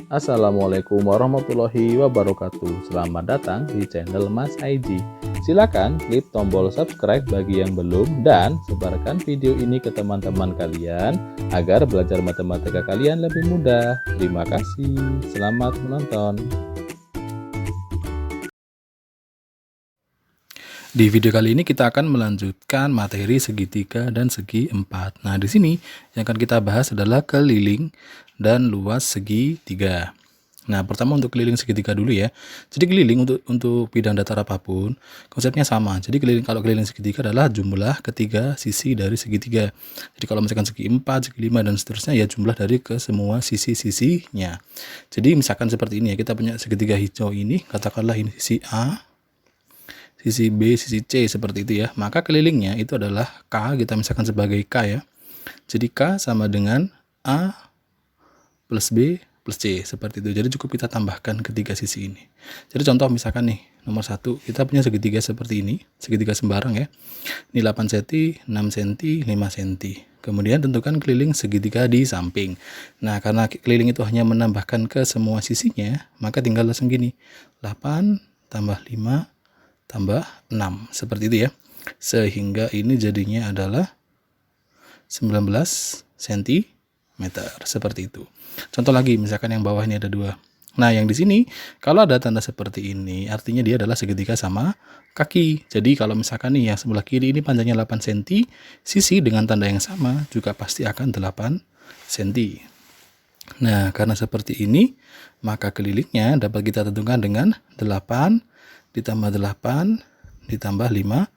Assalamualaikum warahmatullahi wabarakatuh. Selamat datang di channel Mas Aiji. Silakan klik tombol subscribe bagi yang belum dan sebarkan video ini ke teman-teman kalian agar belajar matematika kalian lebih mudah. Terima kasih. Selamat menonton. Di video kali ini kita akan melanjutkan materi segitiga dan segi empat. Nah, di sini yang akan kita bahas adalah keliling dan luas segitiga. Nah, pertama untuk keliling segitiga dulu ya. Jadi keliling untuk bidang datar apapun konsepnya sama. Jadi kalau keliling segitiga adalah jumlah ketiga sisi dari segitiga. Jadi kalau misalkan segi 4, segi 5 dan seterusnya ya jumlah dari ke semua sisi-sisinya. Jadi misalkan seperti ini ya, kita punya segitiga hijau ini, katakanlah ini sisi A, sisi B, sisi C seperti itu ya. Maka kelilingnya itu adalah K, kita misalkan sebagai K ya. Jadi K sama dengan A plus B plus C seperti itu. Jadi cukup kita tambahkan ketiga sisi ini. Jadi contoh misalkan nih, nomor 1 kita punya segitiga seperti ini, segitiga sembarang ya. Ini 8 cm, 6 cm, 5 cm. Kemudian tentukan keliling segitiga di samping. Nah, karena keliling itu hanya menambahkan ke semua sisinya, maka tinggal langsung gini. 8 tambah 5 tambah 6 seperti itu ya, sehingga ini jadinya adalah 19 cm seperti itu. Contoh lagi, misalkan yang bawah ini ada 2. Nah, yang di sini kalau ada tanda seperti ini artinya dia adalah segitiga sama kaki. Jadi kalau misalkan nih yang sebelah kiri ini panjangnya 8 cm, sisi dengan tanda yang sama juga pasti akan 8 cm. Nah, karena seperti ini maka kelilingnya dapat kita tentukan dengan 8 ditambah 8 ditambah 15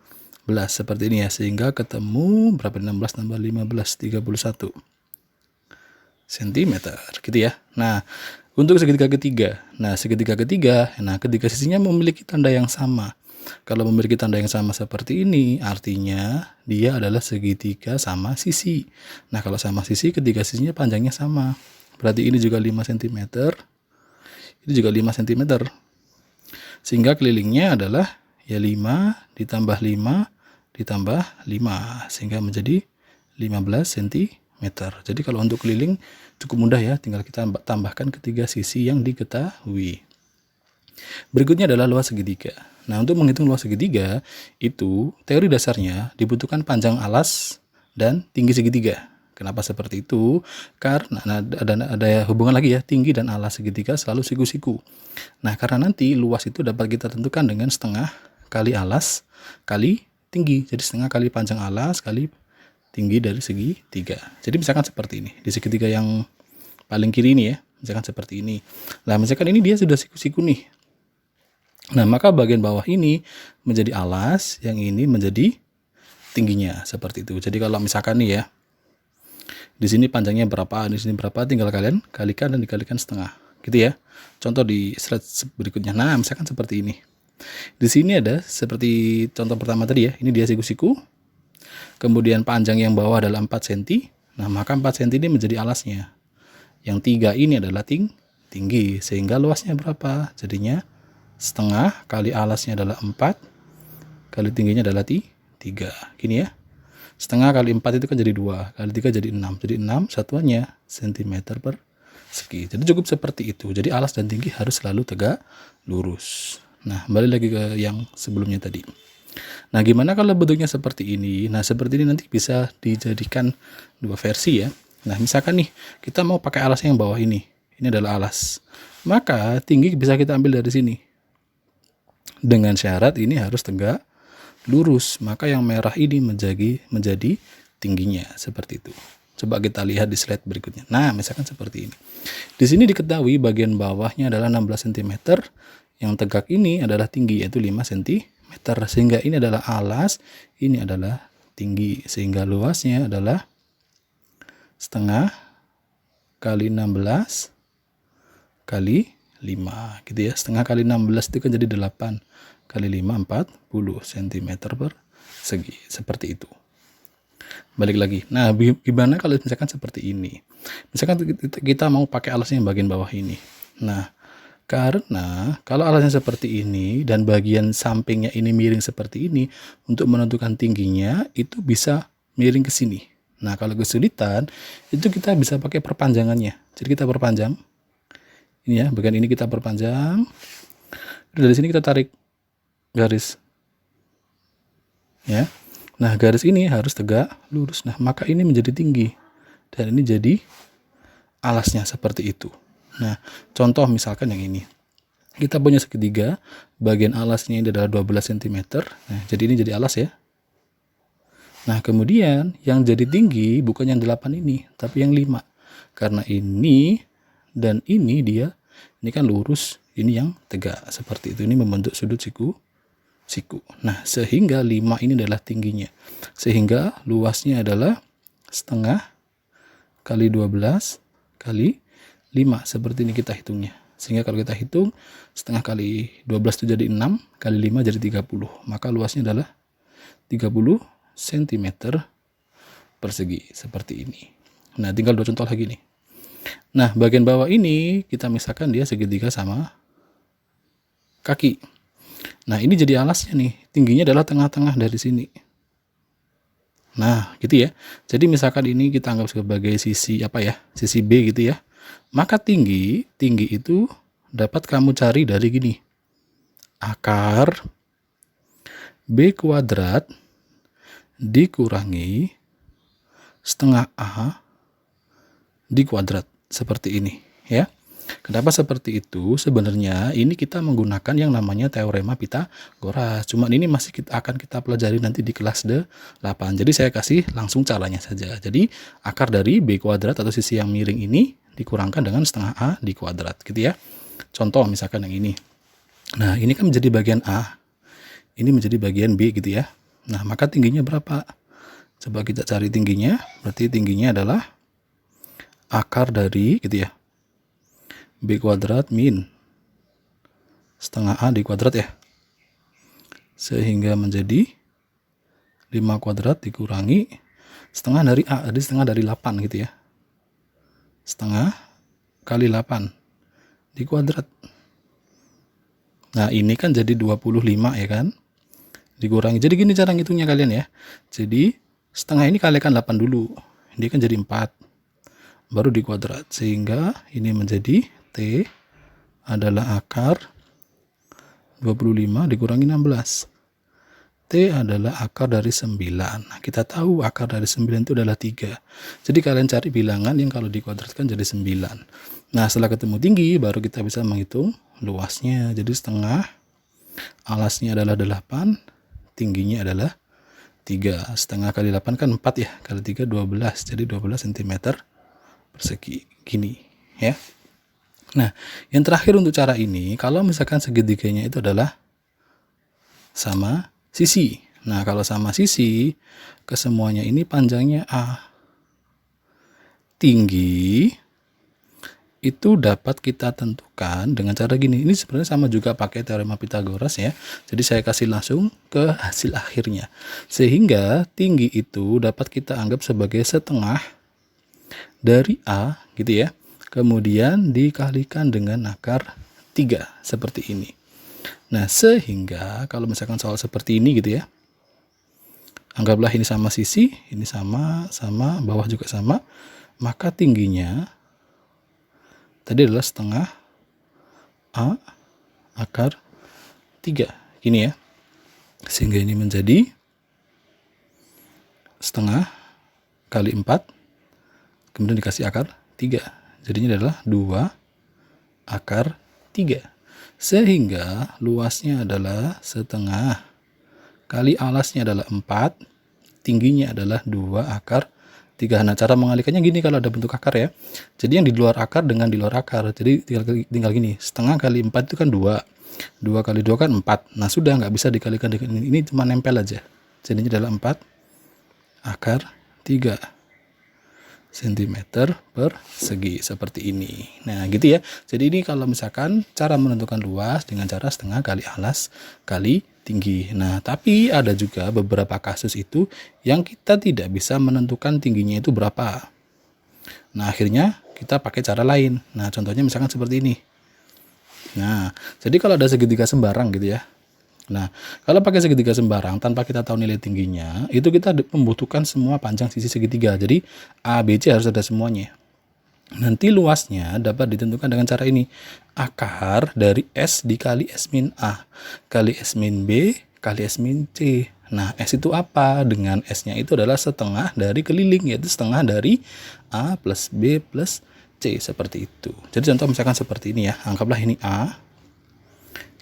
seperti ini ya, sehingga ketemu berapa, 16 tambah 15 31 cm gitu ya. Nah, untuk segitiga ketiga, ketiga sisinya memiliki tanda yang sama. Kalau memiliki tanda yang sama seperti ini artinya dia adalah segitiga sama sisi. Nah, kalau sama sisi ketiga sisinya panjangnya sama, berarti ini juga 5 cm, ini juga 5 cm. Sehingga kelilingnya adalah ya 5 ditambah 5 ditambah 5 sehingga menjadi 15 cm. Jadi kalau untuk keliling cukup mudah ya, tinggal kita tambahkan ketiga sisi yang diketahui. Berikutnya adalah luas segitiga. Nah, untuk menghitung luas segitiga itu teori dasarnya dibutuhkan panjang alas dan tinggi segitiga. Kenapa seperti itu? Karena ada hubungan lagi ya, tinggi dan alas segitiga selalu siku-siku. Nah, karena nanti luas itu dapat kita tentukan dengan setengah kali alas kali tinggi. Jadi setengah kali panjang alas kali tinggi dari segitiga. Jadi misalkan seperti ini, di segitiga yang paling kiri ini ya, misalkan seperti ini. Nah, misalkan ini dia sudah siku-siku nih. Nah, maka bagian bawah ini menjadi alas, yang ini menjadi tingginya seperti itu. Jadi kalau misalkan nih ya, di sini panjangnya berapa, di sini berapa, tinggal kalian kalikan dan dikalikan setengah, gitu ya. Contoh di slide berikutnya. Nah, misalkan seperti ini. Di sini ada seperti contoh pertama tadi ya, ini dia siku-siku. Kemudian panjang yang bawah adalah 4 cm. Nah, maka 4 cm ini menjadi alasnya. Yang 3 ini adalah tinggi, sehingga luasnya berapa? Jadinya setengah kali alasnya adalah 4 kali tingginya adalah 3. Gini ya. Setengah kali 4 itu kan jadi 2, kali 3 jadi 6. Jadi 6 satuannya cm per segi. Jadi cukup seperti itu. Jadi alas dan tinggi harus selalu tegak lurus. Nah, balik lagi ke yang sebelumnya tadi. Nah, gimana kalau bentuknya seperti ini? Nah, seperti ini nanti bisa dijadikan dua versi ya. Nah, misalkan nih kita mau pakai alas yang bawah ini. Ini adalah alas. Maka tinggi bisa kita ambil dari sini. Dengan syarat ini harus tegak lurus, maka yang merah ini menjadi tingginya seperti itu. Coba kita lihat di slide berikutnya. Nah, misalkan seperti ini. Di sini diketahui bagian bawahnya adalah 16 cm, yang tegak ini adalah tinggi yaitu 5 cm, sehingga ini adalah alas, ini adalah tinggi, sehingga luasnya adalah setengah kali 16 kali 5 gitu ya. Setengah kali 16 itu kan jadi 8 kali 5 40 cm per segi seperti itu. Balik lagi. Nah, gimana kalau misalkan seperti ini? Misalkan kita mau pakai alasnya yang bagian bawah ini. Nah, karena kalau alasnya seperti ini dan bagian sampingnya ini miring seperti ini, untuk menentukan tingginya itu bisa miring ke sini. Nah, kalau kesulitan itu kita bisa pakai perpanjangannya. Jadi kita perpanjang Ini ya, bagian ini kita perpanjang. Dari sini kita tarik garis. Ya. Nah, garis ini harus tegak lurus. Nah, maka ini menjadi tinggi. Dan ini jadi alasnya seperti itu. Nah, contoh misalkan yang ini. Kita punya segitiga, bagian alasnya ini adalah 12 cm. Nah, jadi ini jadi alas ya. Nah, kemudian yang jadi tinggi bukan yang 8 ini, tapi yang 5. Karena ini dan ini kan lurus, ini yang tegak seperti itu. Ini membentuk sudut siku. Nah, sehingga 5 ini adalah tingginya. Sehingga luasnya adalah setengah kali 12 kali 5. Seperti ini kita hitungnya. Sehingga kalau kita hitung, setengah kali 12 itu jadi 6, kali 5 jadi 30. Maka luasnya adalah 30 cm persegi. Seperti ini. Nah, tinggal 2 contoh lagi nih. Nah, bagian bawah ini kita misalkan dia segitiga sama kaki. Nah, ini jadi alasnya nih. Tingginya adalah tengah-tengah dari sini. Nah, gitu ya. Jadi misalkan ini kita anggap sebagai sisi sisi B gitu ya. Maka tinggi itu dapat kamu cari dari gini. Akar B kuadrat dikurangi setengah A dikuadrat. Seperti ini ya. Kenapa seperti itu? Sebenarnya ini kita menggunakan yang namanya teorema Pitagoras. Cuma ini masih akan kita pelajari nanti di kelas 8. Jadi saya kasih langsung caranya saja. Jadi akar dari B kuadrat atau sisi yang miring ini dikurangkan dengan setengah A dikuadrat gitu ya. Contoh misalkan yang ini. Nah, ini kan menjadi bagian A. Ini menjadi bagian B gitu ya. Nah, maka tingginya berapa? Coba kita cari tingginya. Berarti tingginya adalah akar dari gitu ya. B kuadrat min setengah A dikuadrat ya. Sehingga menjadi 5 kuadrat dikurangi setengah dari A. Jadi setengah dari 8 gitu ya. Setengah kali 8 dikuadrat. Nah, ini kan jadi 25 ya kan. Dikurangi. Jadi gini cara ngitungnya kalian ya. Jadi setengah ini kalikan 8 dulu. Ini kan jadi 4. Baru dikuadrat. Sehingga ini menjadi T adalah akar 25 dikurangi 16. T adalah akar dari 9. Nah, kita tahu akar dari 9 itu adalah 3. Jadi kalian cari bilangan yang kalau dikuadratkan jadi 9. Nah, setelah ketemu tinggi, baru kita bisa menghitung luasnya. Jadi setengah, alasnya adalah 8, tingginya adalah 3. Setengah kali 8 kan 4 ya. Kali 3, 12. Jadi 12 cm persegi. Gini ya. Nah, yang terakhir untuk cara ini, kalau misalkan segitiganya itu adalah sama sisi. Nah, kalau sama sisi, kesemuanya ini panjangnya A. Tinggi itu dapat kita tentukan dengan cara gini. Ini sebenarnya sama juga pakai teorema Pitagoras ya. Jadi saya kasih langsung ke hasil akhirnya. Sehingga tinggi itu dapat kita anggap sebagai setengah dari A gitu ya. Kemudian dikalikan dengan akar 3 seperti ini. Nah, sehingga kalau misalkan soal seperti ini gitu ya. Anggaplah ini sama sisi, ini sama, bawah juga sama. Maka tingginya tadi adalah setengah A akar 3. Gini ya. Sehingga ini menjadi setengah kali 4. Kemudian dikasih akar 3. Jadinya adalah 2 akar 3. Sehingga luasnya adalah setengah kali alasnya adalah 4. Tingginya adalah 2 akar 3. Nah, cara mengalikannya gini kalau ada bentuk akar ya. Jadi yang di luar akar dengan di luar akar. Jadi tinggal gini. Setengah kali 4 itu kan 2. 2 kali 2 kan 4. Nah, sudah nggak bisa dikalikan dengan ini. Ini cuma nempel aja. Jadinya adalah 4 akar 3 cm persegi seperti ini. Nah, gitu ya. Jadi ini kalau misalkan cara menentukan luas dengan cara setengah kali alas kali tinggi. Nah, tapi ada juga beberapa kasus itu yang kita tidak bisa menentukan tingginya itu berapa. Nah, akhirnya kita pakai cara lain. Nah, contohnya misalkan seperti ini. Nah, jadi kalau ada segitiga sembarang gitu ya. Nah, kalau pakai segitiga sembarang tanpa kita tahu nilai tingginya, itu kita membutuhkan semua panjang sisi segitiga. Jadi A, B, C harus ada semuanya. Nanti luasnya dapat ditentukan dengan cara ini. Akar dari S dikali S min A, kali S min B, kali S min C. Nah, S itu apa? Dengan S-nya itu adalah setengah dari keliling, yaitu setengah dari A plus B plus C, seperti itu. Jadi contoh misalkan seperti ini ya. Anggaplah ini A,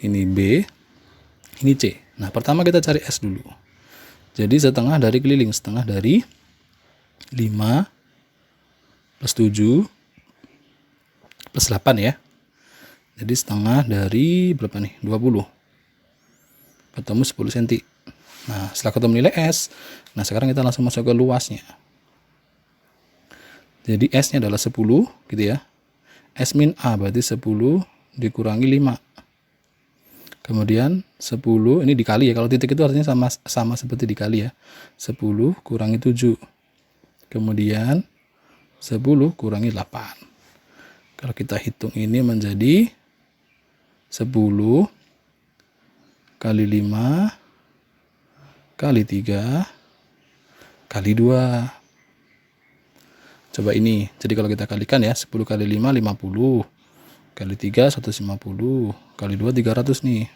ini B, ini C. Nah, pertama kita cari S dulu. Jadi setengah dari keliling, setengah dari 5 plus 7 plus 8 ya. Jadi setengah dari berapa nih? 20. Ketemu 10 cm. Nah, setelah ketemu nilai S, nah sekarang kita langsung masuk ke luasnya. Jadi S-nya adalah 10 gitu ya. S min A berarti 10 dikurangi 5. Kemudian 10 ini dikali ya. Kalau titik itu artinya sama seperti dikali ya. 10 kurangi 7. Kemudian 10 kurangi 8. Kalau kita hitung ini menjadi 10 kali 5 kali 3 kali 2. Coba ini. Jadi kalau kita kalikan ya, 10 kali 5 50. Kali 3 150. Kali 2 300 nih.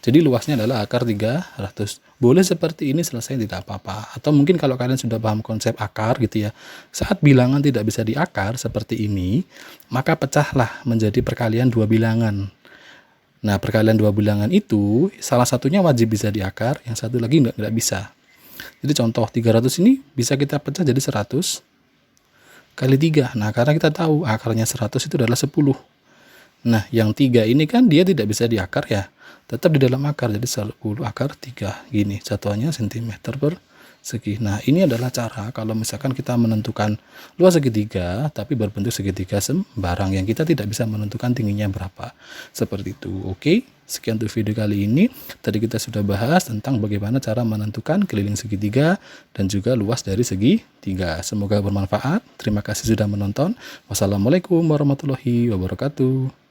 Jadi luasnya adalah akar 300. Boleh seperti ini selesai, tidak apa-apa. Atau mungkin kalau kalian sudah paham konsep akar gitu ya, saat bilangan tidak bisa diakar seperti ini, maka pecahlah menjadi perkalian dua bilangan. Nah, perkalian dua bilangan itu salah satunya wajib bisa diakar, yang satu lagi nggak bisa. Jadi contoh 300 ini bisa kita pecah jadi 100 kali 3. Nah, karena kita tahu akarnya 100 itu adalah 10. Nah, yang 3 ini kan dia tidak bisa diakar ya, tetap di dalam akar, jadi 10 akar 3 gini, satuannya cm persegi. Nah, ini adalah cara kalau misalkan kita menentukan luas segitiga tapi berbentuk segitiga sembarang yang kita tidak bisa menentukan tingginya berapa, seperti itu. Oke, sekian untuk video kali ini. Tadi kita sudah bahas tentang bagaimana cara menentukan keliling segitiga dan juga luas dari segitiga. Semoga bermanfaat. Terima kasih sudah menonton. Wassalamualaikum warahmatullahi wabarakatuh.